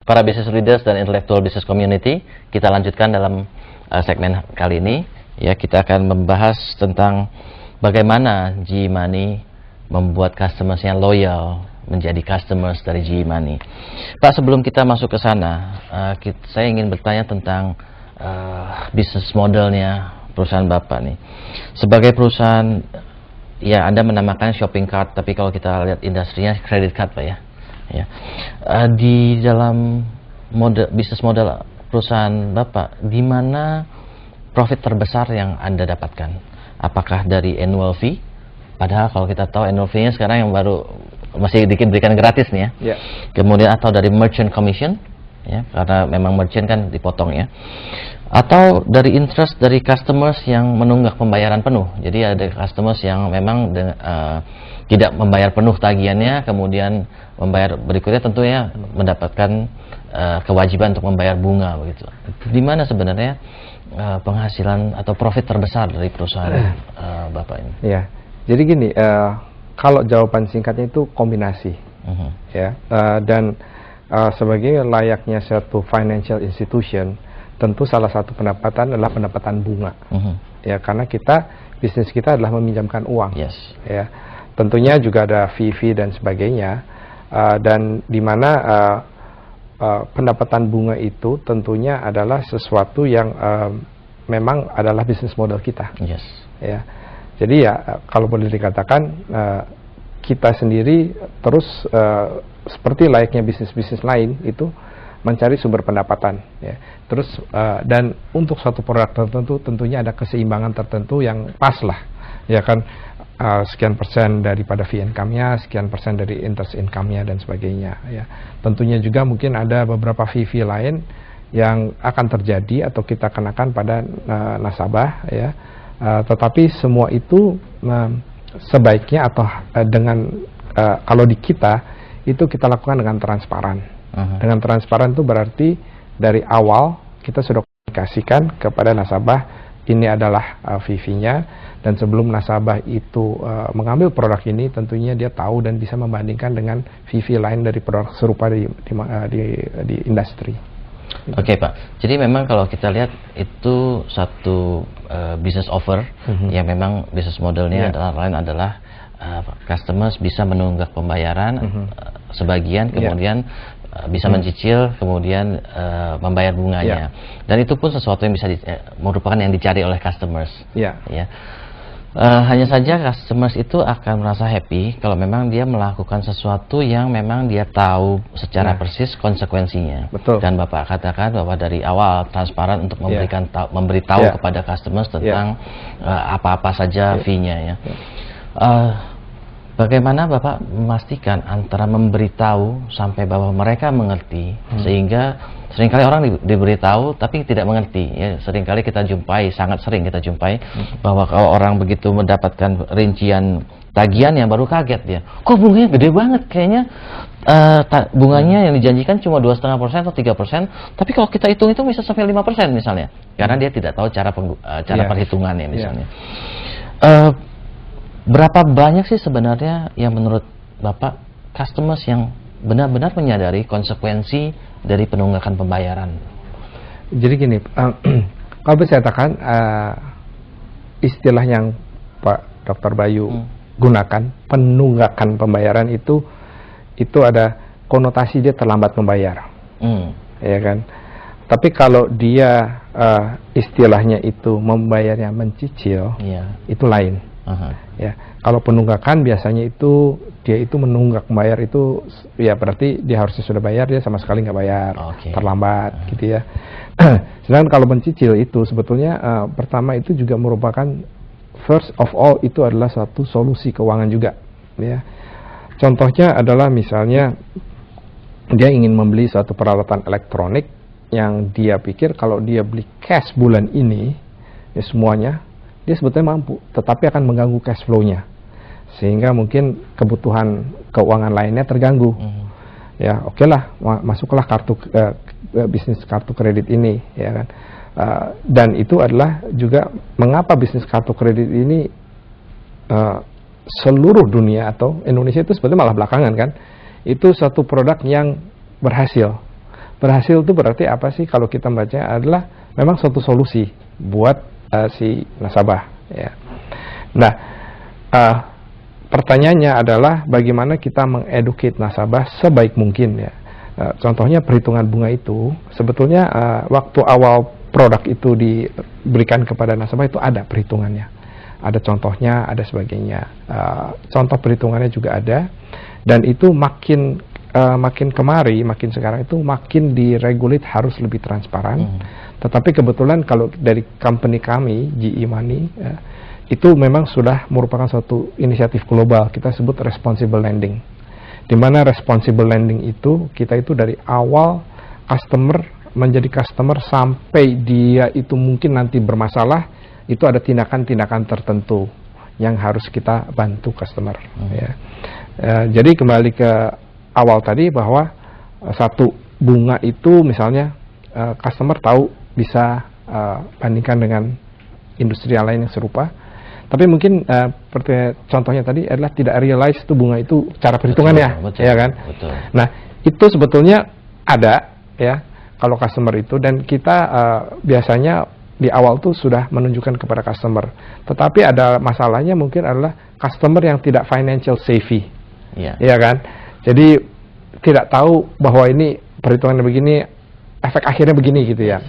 Para business leaders dan intellectual business community, kita lanjutkan dalam segmen kali ini. Ya, kita akan membahas tentang bagaimana GE Money membuat customers-nya loyal menjadi customers dari GE Money. Pak, sebelum kita masuk ke sana, saya ingin bertanya tentang bisnis modelnya perusahaan Bapak nih. Sebagai perusahaan, ya Anda menamakan shopping cart, tapi kalau kita lihat industrinya credit card, Pak ya. Ya. Di dalam bisnis model perusahaan Bapak, di mana profit terbesar yang Anda dapatkan? Apakah dari annual fee? Padahal kalau kita tahu annual fee-nya sekarang yang baru masih diberikan gratis nih ya. Yeah. Kemudian atau dari merchant commission, ya, karena memang merchant kan dipotong ya. Atau dari interest dari customers yang menunggak pembayaran penuh. Jadi ada customers yang memang tidak membayar penuh tagihannya, kemudian membayar berikutnya tentunya mendapatkan kewajiban untuk membayar bunga begitu. Di mana sebenarnya penghasilan atau profit terbesar dari perusahaan Bapak ini? Ya, jadi gini, kalau jawaban singkatnya itu kombinasi, ya, dan sebagai layaknya suatu financial institution, tentu salah satu pendapatan adalah pendapatan bunga, ya, karena bisnis kita adalah meminjamkan uang, ya, tentunya juga ada fee dan sebagainya, dan di mana pendapatan bunga itu tentunya adalah sesuatu yang memang adalah bisnis model kita, ya, jadi ya kalau boleh dikatakan kita sendiri terus seperti layaknya bisnis-bisnis lain itu mencari sumber pendapatan, ya. Terus dan untuk suatu produk tertentu tentunya ada keseimbangan tertentu yang pas lah, ya kan, sekian persen daripada fee income-nya, sekian persen dari interest income-nya dan sebagainya, ya. Tentunya juga mungkin ada beberapa fee lain yang akan terjadi atau kita kenakan pada nasabah, ya. Tetapi semua itu sebaiknya atau dengan kalau di kita itu kita lakukan dengan transparan. Dengan transparan itu berarti dari awal kita sudah komunikasikan kepada nasabah ini adalah fee-nya, dan sebelum nasabah itu mengambil produk ini tentunya dia tahu dan bisa membandingkan dengan fee lain dari produk serupa di industri. Oke, Pak, jadi memang kalau kita lihat itu satu business offer yang memang business modelnya adalah customers bisa menunggak pembayaran sebagian, kemudian bisa mencicil, kemudian membayar bunganya, dan itu pun sesuatu yang bisa merupakan yang dicari oleh customers. Ya. Hanya saja customers itu akan merasa happy kalau memang dia melakukan sesuatu yang memang dia tahu secara persis konsekuensinya. Betul. Dan Bapak katakan bahwa dari awal transparan untuk memberitahu kepada customers tentang apa-apa saja fee-nya, ya. Bagaimana Bapak memastikan antara memberitahu sampai bahwa mereka mengerti, sehingga seringkali orang diberitahu tapi tidak mengerti, ya. Seringkali kita jumpai, sangat sering kita jumpai bahwa kalau orang begitu mendapatkan rincian tagihan yang baru kaget dia, kok bunganya gede banget, kayaknya bunganya yang dijanjikan cuma 2,5% atau 3%, tapi kalau kita hitung itu bisa sampai 5% misalnya, karena dia tidak tahu cara perhitungannya misalnya. Berapa banyak sih sebenarnya yang menurut Bapak customers yang benar-benar menyadari konsekuensi dari penunggakan pembayaran? Jadi gini, kalau bisa katakan istilah yang Pak Dr. Bayu gunakan, penunggakan pembayaran itu ada konotasi dia terlambat membayar, ya kan? Tapi kalau dia istilahnya itu membayarnya mencicil, itu lain. Ya, kalau penunggakan biasanya itu dia itu menunggak membayar itu, ya berarti dia harusnya sudah bayar, dia sama sekali nggak bayar, terlambat, gitu ya. Sedangkan kalau mencicil itu sebetulnya pertama itu juga merupakan first of all itu adalah satu solusi keuangan juga, ya. Contohnya adalah misalnya dia ingin membeli suatu peralatan elektronik yang dia pikir kalau dia beli cash bulan ini, ya semuanya dia sebetulnya mampu, tetapi akan mengganggu cash flow-nya, sehingga mungkin kebutuhan keuangan lainnya terganggu. Ya, oke lah, masuklah bisnis kartu kredit ini, ya kan. Dan itu adalah juga mengapa bisnis kartu kredit ini seluruh dunia atau Indonesia itu sebetulnya malah belakangan kan, itu satu produk yang berhasil. Berhasil itu berarti apa sih kalau kita baca adalah memang suatu solusi buat si nasabah ya. Nah, pertanyaannya adalah bagaimana kita mengeducate nasabah sebaik mungkin ya. Contohnya perhitungan bunga itu sebetulnya waktu awal produk itu diberikan kepada nasabah itu ada perhitungannya, ada contohnya, ada sebagainya. Contoh perhitungannya juga ada, dan itu makin kemari, makin sekarang itu makin diregulate, harus lebih transparan. Tetapi kebetulan kalau dari company kami, GE Money, itu memang sudah merupakan suatu inisiatif global, kita sebut responsible lending. Di mana responsible lending itu, kita itu dari awal customer menjadi customer sampai dia itu mungkin nanti bermasalah, itu ada tindakan-tindakan tertentu yang harus kita bantu customer. Ya. Jadi kembali ke awal tadi bahwa satu bunga itu misalnya customer tahu bisa bandingkan dengan industri yang lain yang serupa, tapi mungkin seperti contohnya tadi adalah tidak realize itu bunga itu cara perhitungannya, ya kan? Betul. Nah itu sebetulnya ada ya kalau customer itu, dan kita biasanya di awal tuh sudah menunjukkan kepada customer. Tetapi ada masalahnya mungkin adalah customer yang tidak financial savvy, ya kan? Jadi tidak tahu bahwa ini perhitungannya begini, efek akhirnya begini gitu ya.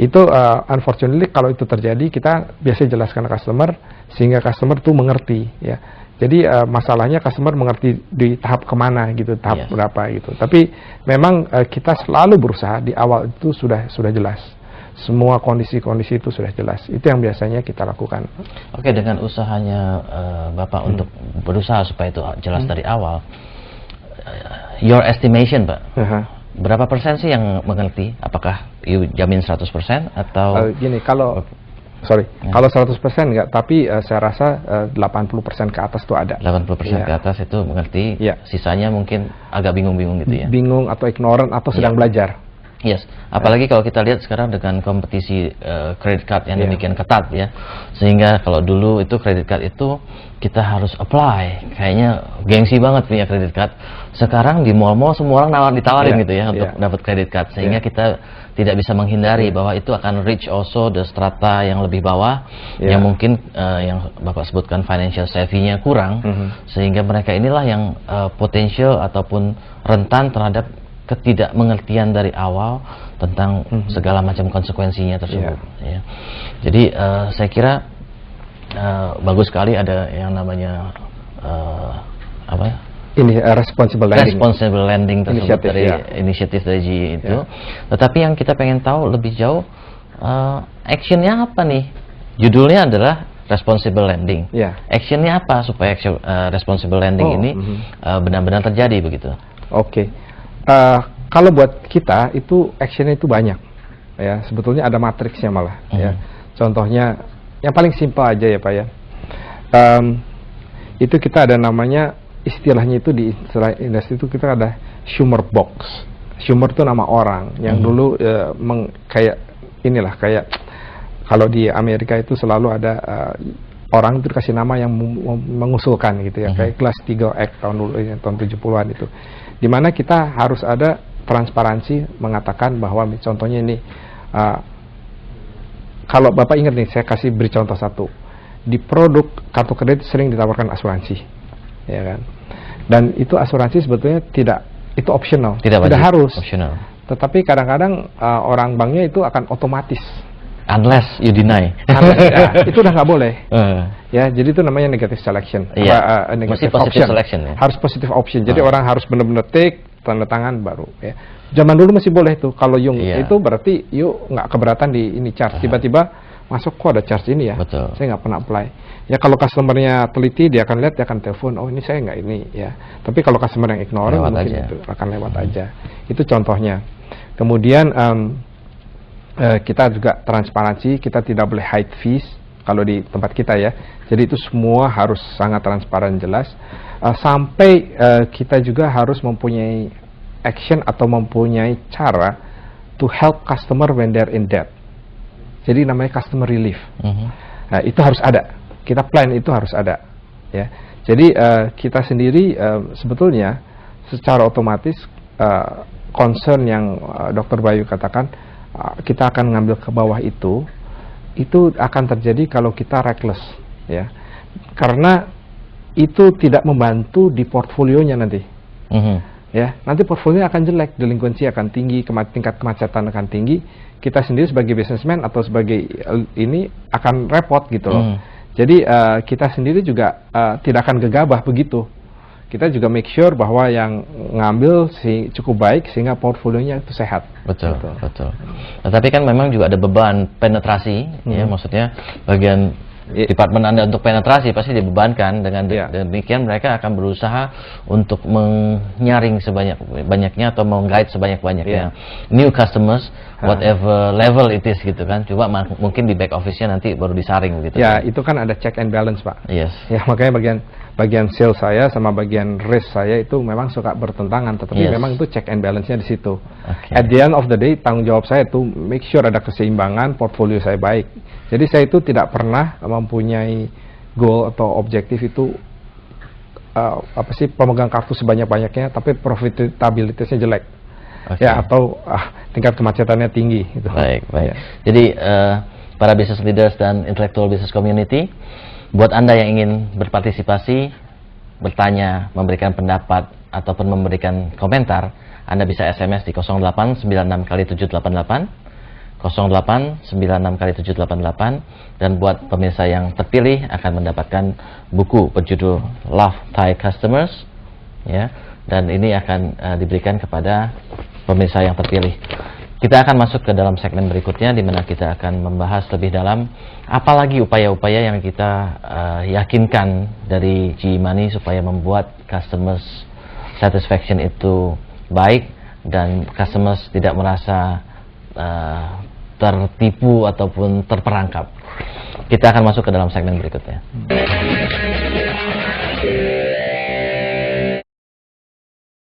Itu unfortunately kalau itu terjadi, kita biasanya jelaskan ke customer sehingga customer tuh mengerti ya. Jadi masalahnya customer mengerti di tahap kemana gitu, tahap berapa gitu. Tapi memang kita selalu berusaha di awal itu sudah jelas. Semua kondisi-kondisi itu sudah jelas. Itu yang biasanya kita lakukan. Oke, dengan usahanya Bapak untuk berusaha supaya itu jelas dari awal, your estimation Pak, berapa persen sih yang mengerti? Apakah you jamin 100% atau? Gini, kalau kalau 100% enggak, tapi saya rasa 80% ke atas itu ada. 80% ke atas itu mengerti, sisanya mungkin agak bingung-bingung gitu ya? Bingung atau ignorant atau sedang belajar. Yes, apalagi kalau kita lihat sekarang dengan kompetisi credit card yang demikian ketat ya, sehingga kalau dulu itu credit card itu kita harus apply, kayaknya gengsi banget punya credit card. Sekarang di mall-mall semua orang ditawarin gitu ya untuk dapat credit card, sehingga kita tidak bisa menghindari bahwa itu akan reach also the strata yang lebih bawah, yang mungkin yang Bapak sebutkan financial savvy-nya kurang, sehingga mereka inilah yang potensial ataupun rentan terhadap ketidakmengertian dari awal tentang segala macam konsekuensinya tersebut. Ya. Jadi saya kira bagus sekali ada yang namanya apa ya? Ini responsible lending. Responsible lending tersebut dari inisiatif dari GE itu. Tetapi yang kita pengen tahu lebih jauh, actionnya apa nih? Judulnya adalah responsible lending. Actionnya apa supaya responsible lending ini benar-benar terjadi begitu? Oke. Kalau buat kita itu actionnya itu banyak ya, sebetulnya ada matriksnya malah ya. Contohnya yang paling simpel aja ya Pak ya, itu kita ada namanya, istilahnya itu di istilah industri itu kita ada Schumer box. Schumer itu nama orang yang dulu kayak inilah, kayak kalau di Amerika itu selalu ada orang itu dikasih nama yang mengusulkan gitu ya, kayak Glass-Steagall Act tahun dulu, tahun 70-an itu, dimana kita harus ada transparansi mengatakan bahwa contohnya ini, kalau Bapak ingat nih, saya beri contoh satu, di produk kartu kredit sering ditawarkan asuransi, ya kan, dan itu asuransi sebetulnya tidak, itu optional, tidak harus, optional. Tetapi kadang-kadang orang banknya itu akan otomatis, unless you deny, itu udah nggak boleh. Ya, jadi itu namanya negative selection. Negative option. Selection, ya? Harus positive option. Jadi orang harus benar-benar take, tanda tangan baru. Ya. Zaman dulu masih boleh tuh. Kalau yung itu berarti you nggak keberatan di ini charge. Tiba-tiba masuk, kok ada charge ini ya? Betul. Saya nggak pernah apply. Ya kalau customernya teliti, dia akan lihat, dia akan telepon. Oh ini saya nggak ini ya. Tapi kalau customer yang ignore, mungkin itu akan lewat aja. Itu contohnya. Kemudian kita juga transparansi. Kita tidak boleh hide fees. Kalau di tempat kita ya, jadi itu semua harus sangat transparan, jelas. Sampai kita juga harus mempunyai action atau mempunyai cara to help customer when they're in debt. Jadi namanya customer relief. Nah, itu harus ada. Kita plan itu harus ada. Ya, jadi kita sendiri sebetulnya secara otomatis concern yang Dr. Bayu katakan, kita akan ngambil ke bawah itu akan terjadi kalau kita reckless, ya, karena itu tidak membantu di portfolionya nanti. Ya, nanti portfolio akan jelek, delinkuensi akan tinggi, tingkat kemacetan akan tinggi. Kita sendiri sebagai businessman atau sebagai ini akan repot gitu loh. Jadi kita sendiri juga tidak akan gegabah begitu. Kita juga make sure bahwa yang ngambil cukup baik sehingga portfolionya itu sehat. Betul, gitu. Betul. Nah, tapi kan memang juga ada beban penetrasi, ya, maksudnya bagian departemen Anda untuk penetrasi pasti dibebankan. Dengan demikian mereka akan berusaha untuk menyaring sebanyak-banyaknya atau meng-guide sebanyak-banyaknya new customers, whatever level it is gitu kan. Coba mungkin di back office-nya nanti baru disaring gitu. Ya, itu kan ada check and balance, Pak. Yes. Ya, makanya bagian sales saya sama bagian risk saya itu memang suka bertentangan, tetapi memang itu check and balance-nya di situ. At the end of the day, tanggung jawab saya itu make sure ada keseimbangan, portfolio saya baik. Jadi saya itu tidak pernah mempunyai goal atau objektif itu pemegang kartu sebanyak-banyaknya tapi profitabilitasnya jelek. Ya, atau tingkat kemacetannya tinggi gitu. Baik. Ya. Jadi para business leaders dan intellectual business community, buat Anda yang ingin berpartisipasi, bertanya, memberikan pendapat ataupun memberikan komentar, Anda bisa SMS di 0896x788 0896x788, dan buat pemirsa yang terpilih akan mendapatkan buku berjudul Love Thai Customers, ya, dan ini akan diberikan kepada pemirsa yang terpilih. Kita akan masuk ke dalam segmen berikutnya di mana kita akan membahas lebih dalam apalagi upaya-upaya yang kita yakinkan dari GE Money supaya membuat customers satisfaction itu baik dan customers tidak merasa tertipu ataupun terperangkap. Kita akan masuk ke dalam segmen berikutnya.